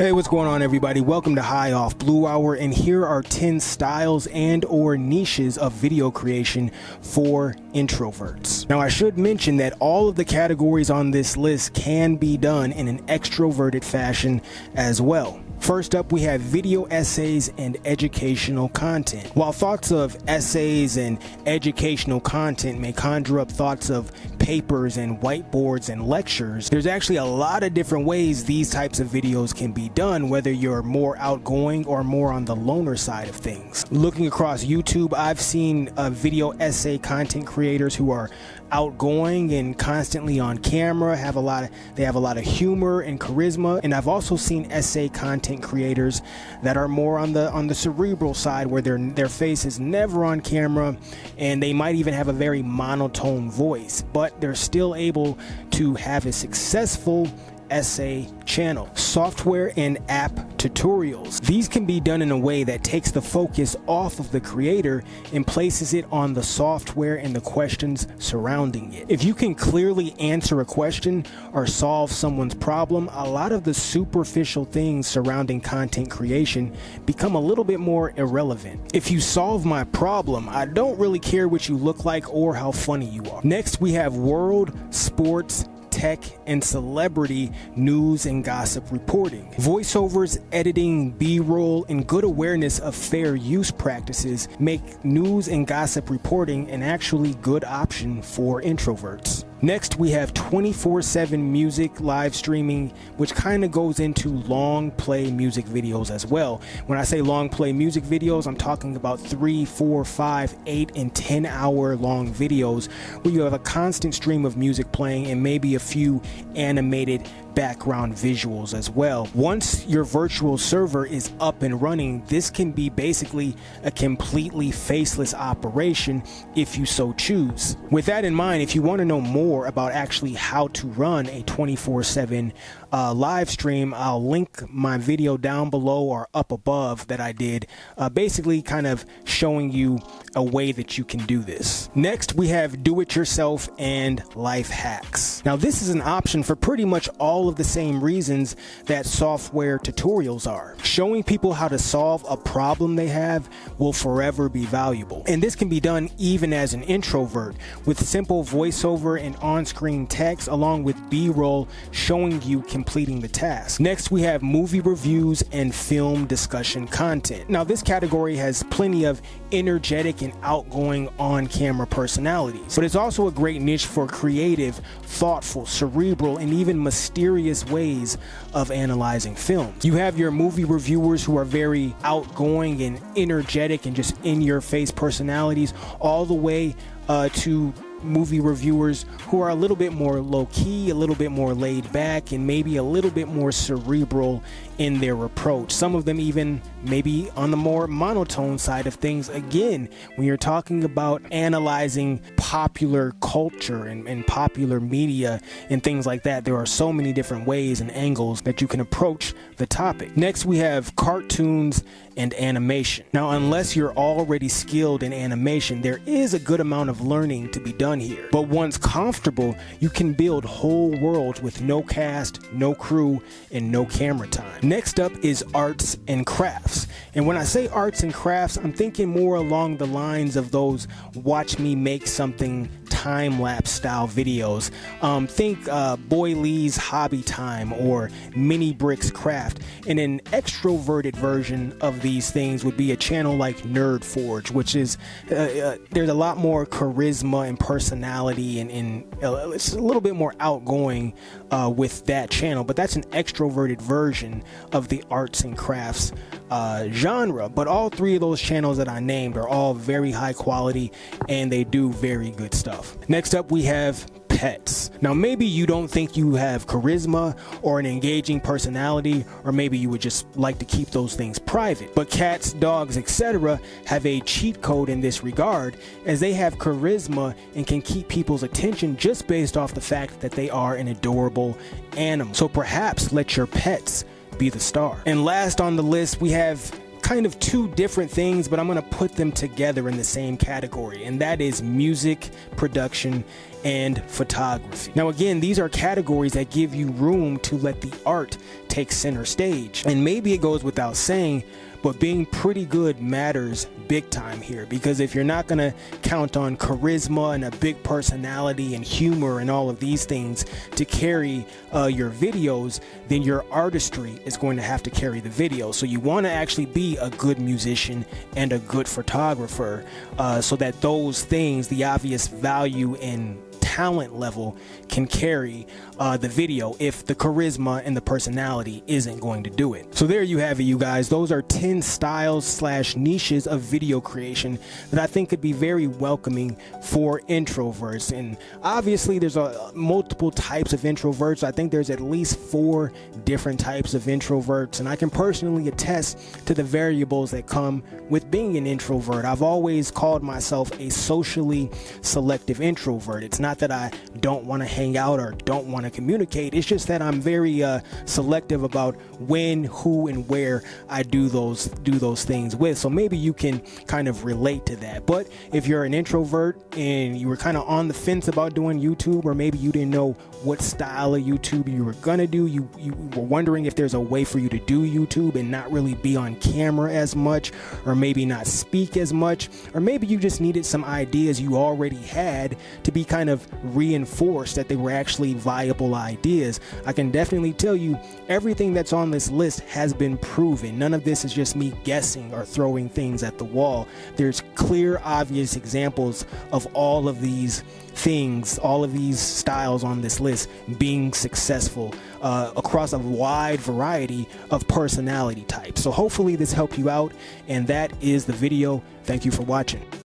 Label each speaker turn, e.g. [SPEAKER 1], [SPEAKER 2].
[SPEAKER 1] Hey, what's going on, everybody? Welcome to High Off Blue Hour, and here are 10 styles and or niches of video creation for introverts. Now, I should mention that all of the categories on this list can be done in an extroverted fashion as well. First up, we have video essays and educational content. While thoughts of essays and educational content may conjure up thoughts of papers and whiteboards and lectures, there's actually a lot of different ways these types of videos can be done, whether you're more outgoing or more on the loner side of things. Looking across YouTube, I've seen video essay content creators who are outgoing and constantly on camera, they have a lot of humor and charisma, and I've also seen essay content creators that are more on the cerebral side, where their face is never on camera and they might even have a very monotone voice, but they're still able to have a successful essay channel. Software and app tutorials. These can be done in a way that takes the focus off of the creator and places it on the software and the questions surrounding it. If you can clearly answer a question or solve someone's problem, a lot of the superficial things surrounding content creation become a little bit more irrelevant. If you solve my problem, I don't really care what you look like or how funny you are. Next, we have world, sports, tech, and celebrity news and gossip reporting. Voiceovers, editing, B-roll, and good awareness of fair use practices make news and gossip reporting an actually good option for introverts. Next, we have 24/7 music live streaming, which kind of goes into long play music videos as well. When I say long play music videos, I'm talking about 3, 4, 5, 8, and 10 hour long videos where you have a constant stream of music playing and maybe a few animated background visuals as well. Once your virtual server is up and running, this can be basically a completely faceless operation if you so choose. With that in mind, if you want to know more about actually how to run a 24/7 live stream, I'll link my video down below or up above that I did, basically kind of showing you a way that you can do this. Next, we have do-it-yourself and life hacks. Now, this is an option for pretty much all of the same reasons that software tutorials are. Showing people how to solve a problem they have will forever be valuable. And this can be done even as an introvert with simple voiceover and on-screen text along with B-roll showing you completing the task. Next, we have movie reviews and film discussion content. Now, this category has plenty of energetic and outgoing on-camera personalities, but it's also a great niche for creative, thoughtful, cerebral, and even mysterious ways of analyzing films. You have your movie reviewers who are very outgoing and energetic and just in-your-face personalities, all the way to movie reviewers who are a little bit more low-key, a little bit more laid back, and maybe a little bit more cerebral in their approach. Some of them even maybe on the more monotone side of things. Again, when you're talking about analyzing popular culture and popular media and things like that, there are so many different ways and angles that you can approach the topic. Next, we have cartoons and animation. Now, unless you're already skilled in animation, there is a good amount of learning to be done here. But once comfortable, you can build whole worlds with no cast, no crew, and no camera time. Next up is arts and crafts. And when I say arts and crafts, I'm thinking more along the lines of those watch me make something time-lapse style videos. Think Boy Lee's Hobby Time or Mini Bricks Craft. And an extroverted version of these things would be a channel like Nerd Forge, which is there's a lot more charisma and personality, and it's a little bit more outgoing with that channel, but that's an extroverted version of the arts and crafts genre. But all three of those channels that I named are all very high quality and they do very good stuff. Next up, we have pets. Now, maybe you don't think you have charisma or an engaging personality, or maybe you would just like to keep those things private. But cats, dogs, etc. have a cheat code in this regard, as they have charisma and can keep people's attention just based off the fact that they are an adorable animal. So perhaps let your pets be the star. And last on the list, we have kind of two different things, but I'm going to put them together in the same category, and that is music production and photography. Now again, these are categories that give you room to let the art take center stage. And maybe it goes without saying, but being pretty good matters big time here, because if you're not going to count on charisma and a big personality and humor and all of these things to carry your videos, then your artistry is going to have to carry the video. So you want to actually be a good musician and a good photographer, so that those things, the obvious value and talent level, can carry the video if the charisma and the personality isn't going to do it. So there you have it, you guys. Those are 10 styles / niches of video creation that I think could be very welcoming for introverts. And obviously there's multiple types of introverts. I think there's at least 4 different types of introverts, and I can personally attest to the variables that come with being an introvert. I've always called myself a socially selective introvert. It's not that I don't want to hang out or don't want to communicate. It's just that I'm very selective about when, who, and where I do those things with. So maybe you can kind of relate to that. But if you're an introvert and you were kind of on the fence about doing YouTube, or maybe you didn't know what style of YouTube you were gonna do, you were wondering if there's a way for you to do YouTube and not really be on camera as much, or maybe not speak as much, or maybe you just needed some ideas you already had to be kind of reinforced that they were actually viable ideas, I can definitely tell you everything that's on this list has been proven. None of this is just me guessing or throwing things at the wall. There's clear, obvious examples of all of these things, all of these styles on this list being successful across a wide variety of personality types. So hopefully this helped you out, and that is the video. Thank you for watching.